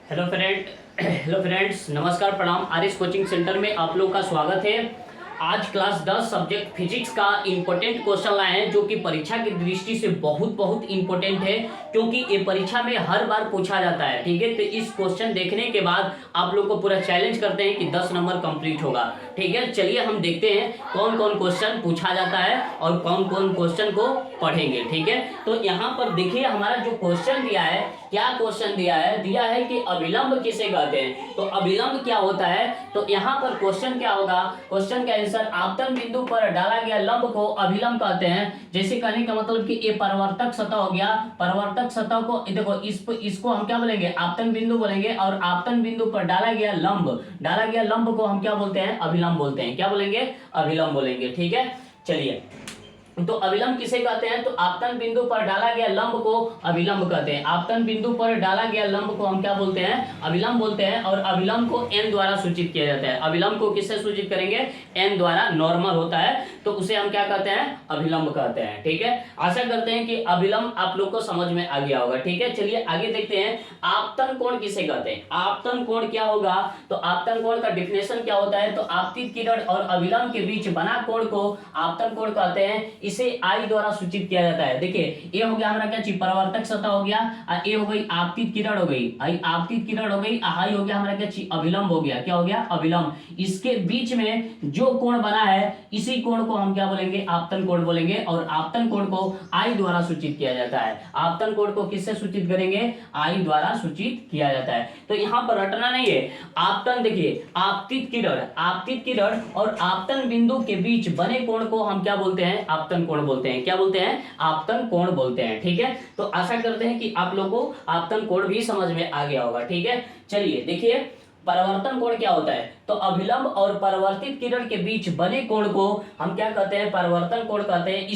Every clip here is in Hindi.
हेलो फ्रेंड्स, नमस्कार, प्रणाम। आरिस कोचिंग सेंटर में आप लोग का स्वागत है। आज क्लास 10 सब्जेक्ट फिजिक्स का इंपॉर्टेंट क्वेश्चन लाए हैं, जो कि परीक्षा की दृष्टि से बहुत इंपॉर्टेंट है, क्योंकि ये परीक्षा में हर बार पूछा जाता है। ठीक है, तो इस क्वेश्चन देखने के बाद आप लोग को पूरा चैलेंज करते हैं कि 10 नंबर कंप्लीट होगा। ठीक है, चलिए हम देखते हैं कौन कौन क्वेश्चन पूछा जाता है और कौन कौन क्वेश्चन को पढ़ेंगे। ठीक है, तो यहाँ पर देखिए हमारा जो क्वेश्चन दिया है, क्या क्वेश्चन दिया है कि अभिलंब किसे कहते हैं। तो अभिलंब क्या होता है, तो यहाँ पर क्वेश्चन क्या होगा, क्वेश्चन का आंसर आपतन बिंदु पर डाला गया लंब को अभिलंब कहते हैं। जैसे कहने का मतलब कि ये परिवर्तक सतह हो गया, परिवर्तक सतह को देखो इसको हम क्या बोलेंगे, आपतन बिंदु बोलेंगे, और आपतन बिंदु पर डाला गया लंब को हम क्या बोलते हैं, अभिलंब बोलते हैं। क्या बोलेंगे, अभिलंब बोलेंगे। ठीक है, चलिए, तो अभिलंब किसे कहते हैं, तो आपतन बिंदु पर डाला गया लंब को अभिलंब कहते हैं। आपतन बिंदु पर डाला गया लंब को हम क्या बोलते हैं, अभिलंब बोलते हैं। और अभिलंब को n द्वारा सूचित किया जाता है। अभिलंब को किससे सूचित करेंगे, n द्वारा। नॉर्मल होता है तो उसे हम क्या कहते हैं, अभिलंब कहते हैं। ठीक है, आशा करते हैं कि अभिलंब आप लोग को समझ में आ गया होगा। ठीक है, चलिए आगे देखते हैं, आपतन कोण किसे कहते हैं। आपतन कोण क्या होगा, तो आपतन कोण का डिफिनेशन क्या होता है, तो आपतित किरण और अभिलंब के बीच बना कोण को आपतन कोण कहते हैं। इसे आई द्वारा सूचित किया जाता है। देखिए, ये हो गया हमारा क्या चीज, परावर्तक सतह हो गया, ये हो गई आपतित किरण हो गई, आई आपतित किरण हो गई, आई हो गया हमारा क्या चीज, अभिलंब हो गया। क्या हो गया, अभिलंब। इसके बीच में जो कोण बना है, इसी कोण को हम क्या बोलेंगे, आपतन कोण बोलेंगे। और आपतन कोण को आई द्वारा सूचित किया जाता है। आपतन कोण को किससे सूचित करेंगे, आई द्वारा सूचित किया जाता है। तो यहाँ पर रटना नहीं है, आपतन देखिए, आपतित किरण और आपतन बिंदु के बीच बने कोण को हम क्या बोलते हैं, आपतन कोण बोलते हैं। क्या बोलते हैं, आपतन कोण बोलते हैं। ठीक है, तो आशा करते हैं कि आप लोगों को आपतन कोण भी समझ में आ गया होगा। ठीक है, चलिए देखिए, परावर्तन कोण क्या होता है, तो अभिलंब और परावर्तित किरण के बीच बने कोण को हम क्या कहते हैं, परावर्तन कोण कहते हैं।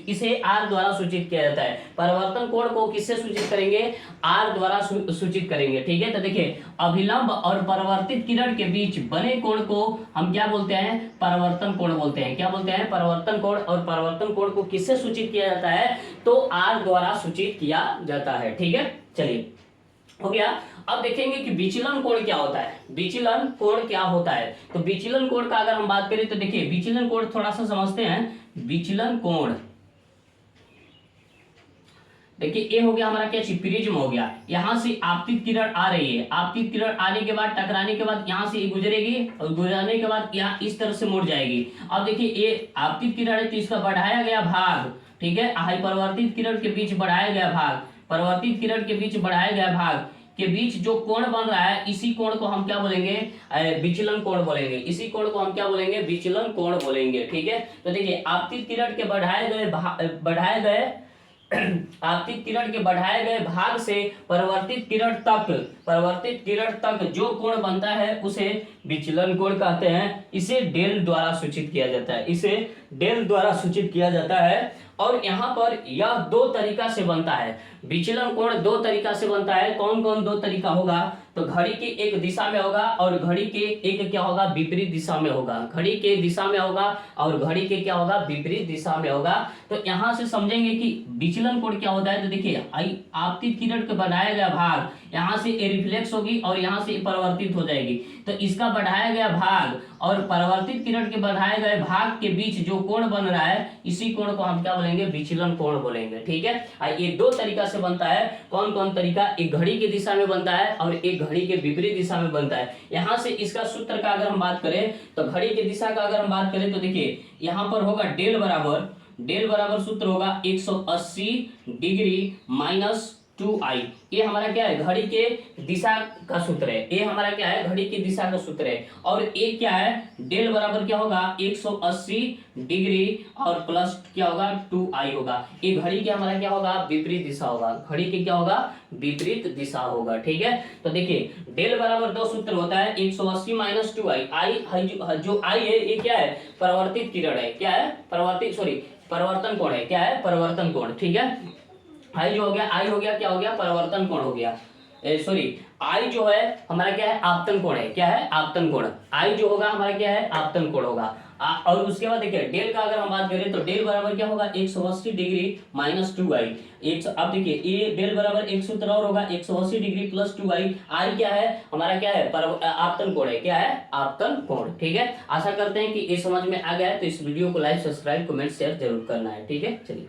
इसे आर द्वारा सूचित किया जाता है। परावर्तन कोण को किससे सूचित करेंगे, आर द्वारा सूचित करेंगे। ठीक है, तो देखिए, अभिलंब और परावर्तित किरण के बीच बने कोण को हम क्या बोलते हैं, परावर्तन कोण बोलते हैं। क्या बोलते हैं, परावर्तन कोण। और परावर्तन कोण को किससे सूचित किया जाता है, तो आर द्वारा सूचित किया जाता है। ठीक है, चलिए हो गया। अब देखेंगे कि विचलन कोण क्या होता है। विचलन कोण क्या होता है, तो विचलन कोण का अगर हम बात करें तो देखिए, विचलन कोण थोड़ा सा समझते हैं। विचलन कोण देखिए, ये हो गया हमारा क्या चीज, प्रिज्म हो गया। यहां से आपतित किरण आ रही है, आपतित किरण आने के बाद, टकराने के बाद यहां से गुजरेगी, और गुजरने के बाद यहाँ इस तरह से मुड़ जाएगी। अब देखिए, ये आपतित किरण है तो इसका बढ़ाया गया भाग, ठीक है, परिवर्तित किरण के बीच बढ़ाया गया भाग, परिवर्तित किरण के बीच बढ़ाया गया भाग के बीच जो कोण बन रहा है, इसी कोण को हम क्या बोलेंगे, विचलन कोण बोलेंगे। इसी कोण को हम क्या बोलेंगे, विचलन कोण बोलेंगे। ठीक है, तो देखिए, आपतित किरण के बढ़ाए गए आपतित किरण के बढ़ाए गए भाग से परिवर्तित किरण तक जो कोण बनता है उसे विचलन कोण कहते हैं। इसे डेल द्वारा सूचित किया जाता है। और यहाँ पर यह दो तरीका से बनता है। विचलन कोण दो तरीका से बनता है। कौन कौन दो तरीका होगा, तो घड़ी की एक दिशा में होगा और घड़ी के एक क्या होगा, विपरीत दिशा में होगा। घड़ी के दिशा में होगा और घड़ी के क्या होगा, विपरीत दिशा में होगा। तो यहाँ से समझेंगे कि विचलन कोण क्या होता है। तो देखिए, आपतित किरण के बढ़ाया गया भाग, यहाँ से रिफ्लेक्स होगी और यहाँ से परिवर्तित हो जाएगी। तो इसका बढ़ाया गया भाग और परिवर्तित किरण के बढ़ाए गए भाग के बीच जो कोण बन रहा है, इसी कोण को हम क्या बोलेंगे, विचलन कोण बोलेंगे। ठीक है, ये दो तरीका से बनता है। कौन कौन तरीका, एक घड़ी की दिशा में बनता है और एक घड़ी के विपरीत दिशा में बनता है। यहाँ से इसका सूत्र का अगर हम बात करें, तो घड़ी की दिशा का अगर हम बात करें तो देखिए, यहाँ पर होगा डेल बराबर सूत्र होगा 180 डिग्री माइनस 2i। ये हमारा क्या है, घड़ी के दिशा का सूत्र है। ये हमारा क्या है, घड़ी की दिशा का सूत्र है। और एक क्या है, डेल बराबर क्या होगा, 180 डिग्री और प्लस क्या होगा, 2i होगा। ये घड़ी के हमारा क्या होगा, विपरीत दिशा होगा। घड़ी के क्या होगा, विपरीत दिशा होगा। ठीक है, तो देखिए, डेल बराबर दो सूत्र होता है, 180 माइनस 2i। जो i है, ये क्या है, परिवर्तित किरण है। क्या है, परिवर्तन कोण है। क्या है, परिवर्तन कोण। ठीक है, आई जो हो गया क्या हो गया, परिवर्तन कोण हो गया। आई जो है हमारा क्या है, आपतन कोण है। क्या है, आपतन कोण। आई जो होगा हमारा क्या है, आपतन कोण होगा। और उसके बाद देखिए डेल का अगर हम बात करें तो डेल बराबर क्या होगा 180 डिग्री माइनस 2i। अब देखिए ये डेल बराबर एक सूत्र और होगा 180 डिग्री प्लस 2i। आई क्या है हमारा, क्या है आपतन कोण है, क्या है आपतन कोण। ठीक है, आशा करते हैं कि ये समझ में आ गया है। तो इस वीडियो को लाइक सब्सक्राइब कमेंट शेयर जरूर करना है। ठीक है, चलिए।